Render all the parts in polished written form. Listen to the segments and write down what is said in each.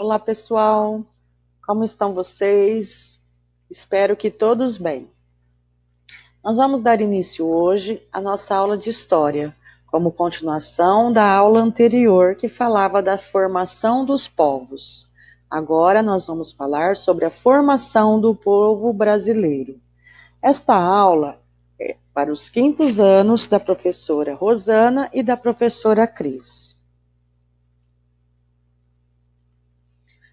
Olá, pessoal. Como estão vocês? Espero que todos bem. Nós vamos dar início hoje à nossa aula de história, como continuação da aula anterior que falava da formação dos povos. Agora nós vamos falar sobre a formação do povo brasileiro. Esta aula é para os quintos anos da professora Rosana e da professora Cris.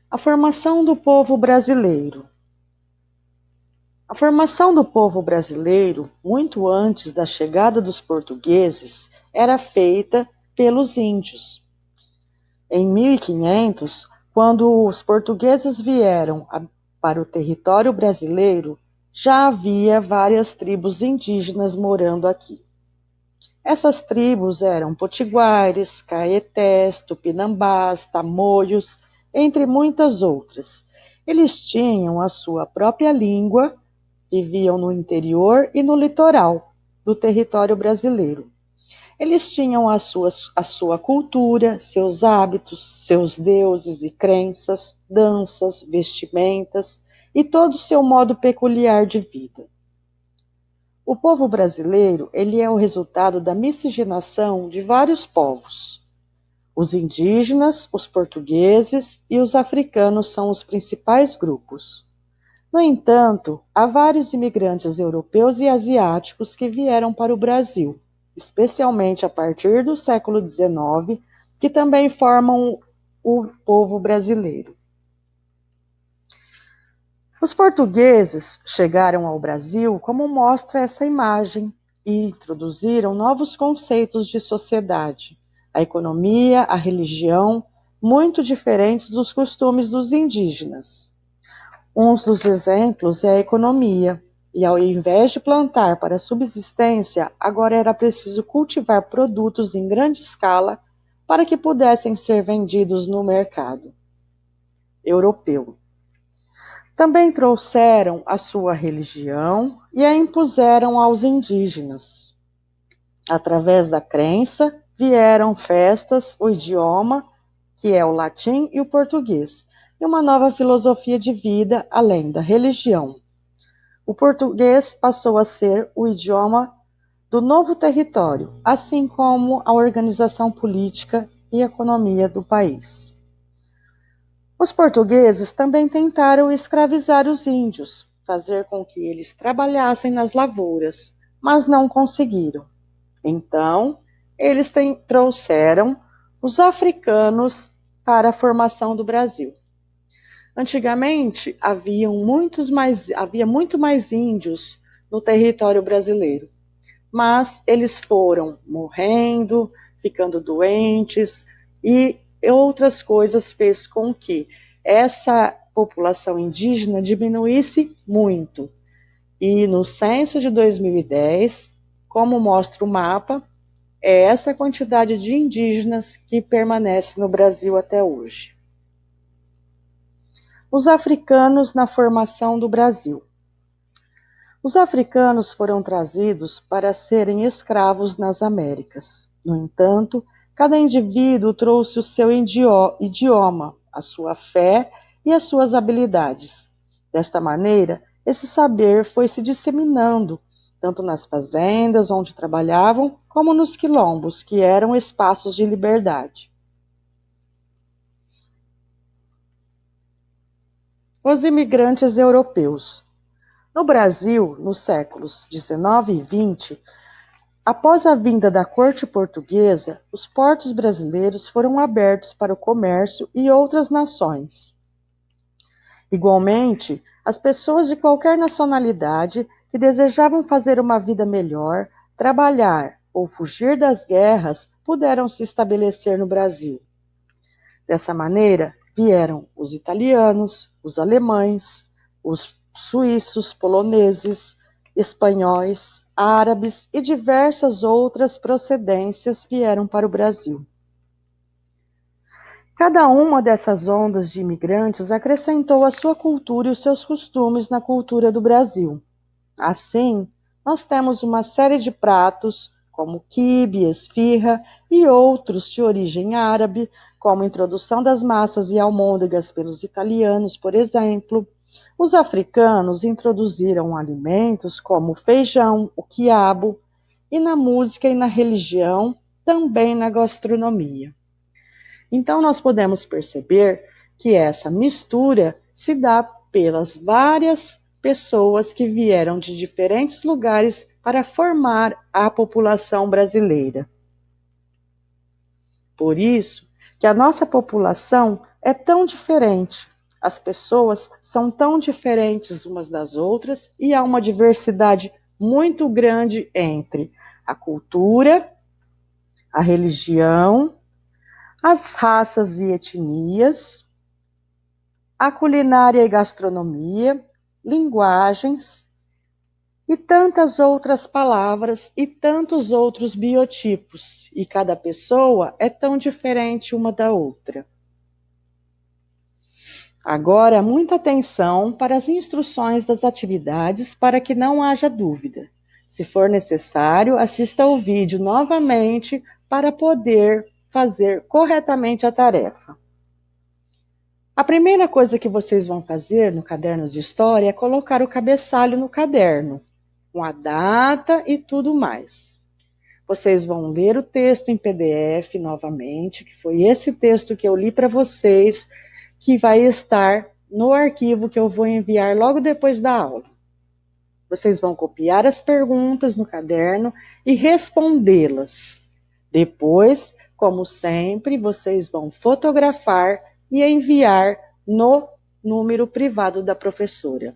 A formação do povo brasileiro. A formação do povo brasileiro, muito antes da chegada dos portugueses, era feita pelos índios. Em 1500, quando os portugueses vieram para o território brasileiro, já havia várias tribos indígenas morando aqui. Essas tribos eram potiguares, caetés, tupinambás, tamoios, entre muitas outras. Eles tinham a sua própria língua, viviam no interior e no litoral do território brasileiro. Eles tinham a sua cultura, seus hábitos, seus deuses e crenças, danças, vestimentas e todo o seu modo peculiar de vida. O povo brasileiro, ele é o resultado da miscigenação de vários povos. Os indígenas, os portugueses e os africanos são os principais grupos. No entanto, há vários imigrantes europeus e asiáticos que vieram para o Brasil, especialmente a partir do século XIX, que também formam o povo brasileiro. Os portugueses chegaram ao Brasil como mostra essa imagem e introduziram novos conceitos de sociedade, a economia, a religião, muito diferentes dos costumes dos indígenas. Um dos exemplos é a economia, e ao invés de plantar para subsistência, agora era preciso cultivar produtos em grande escala para que pudessem ser vendidos no mercado europeu. Também trouxeram a sua religião e a impuseram aos indígenas. Através da crença, vieram festas, o idioma, que é o latim e o português, e uma nova filosofia de vida além da religião. O português passou a ser o idioma do novo território, assim como a organização política e economia do país. Os portugueses também tentaram escravizar os índios, fazer com que eles trabalhassem nas lavouras, mas não conseguiram. Então, eles trouxeram os africanos para a formação do Brasil. Antigamente, havia muito mais índios no território brasileiro, mas eles foram morrendo, ficando doentes e outras coisas fez com que essa população indígena diminuísse muito. E no censo de 2010, como mostra o mapa, é essa quantidade de indígenas que permanece no Brasil até hoje. Os africanos na formação do Brasil. Os africanos foram trazidos para serem escravos nas Américas. No entanto, cada indivíduo trouxe o seu idioma, a sua fé e as suas habilidades. Desta maneira, esse saber foi se disseminando, tanto nas fazendas onde trabalhavam, como nos quilombos, que eram espaços de liberdade. Os imigrantes europeus. No Brasil, nos séculos XIX e XX, após a vinda da corte portuguesa, os portos brasileiros foram abertos para o comércio e outras nações. Igualmente, as pessoas de qualquer nacionalidade que desejavam fazer uma vida melhor, trabalhar ou fugir das guerras puderam se estabelecer no Brasil. Dessa maneira, vieram os italianos, os alemães, os suíços, poloneses, espanhóis, árabes e diversas outras procedências vieram para o Brasil. Cada uma dessas ondas de imigrantes acrescentou a sua cultura e os seus costumes na cultura do Brasil. Assim, nós temos uma série de pratos, como quibe, esfirra e outros de origem árabe, como a introdução das massas e almôndegas pelos italianos, por exemplo. Os africanos introduziram alimentos como o feijão, o quiabo, e na música e na religião, também na gastronomia. Então, nós podemos perceber que essa mistura se dá pelas várias pessoas que vieram de diferentes lugares para formar a população brasileira. Por isso que a nossa população é tão diferente. As pessoas são tão diferentes umas das outras e há uma diversidade muito grande entre a cultura, a religião, as raças e etnias, a culinária e gastronomia, linguagens e tantas outras palavras e tantos outros biotipos, e cada pessoa é tão diferente uma da outra. Agora, muita atenção para as instruções das atividades para que não haja dúvida. Se for necessário, assista ao vídeo novamente para poder fazer corretamente a tarefa. A primeira coisa que vocês vão fazer no caderno de história é colocar o cabeçalho no caderno, com a data e tudo mais. Vocês vão ler o texto em PDF novamente, que foi esse texto que eu li para vocês, que vai estar no arquivo que eu vou enviar logo depois da aula. Vocês vão copiar as perguntas no caderno e respondê-las. Depois, como sempre, vocês vão fotografar e enviar no número privado da professora.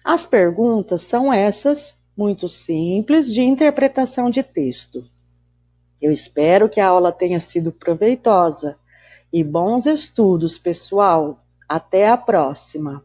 As perguntas são essas, muito simples, de interpretação de texto. Eu espero que a aula tenha sido proveitosa e bons estudos, pessoal. Até a próxima!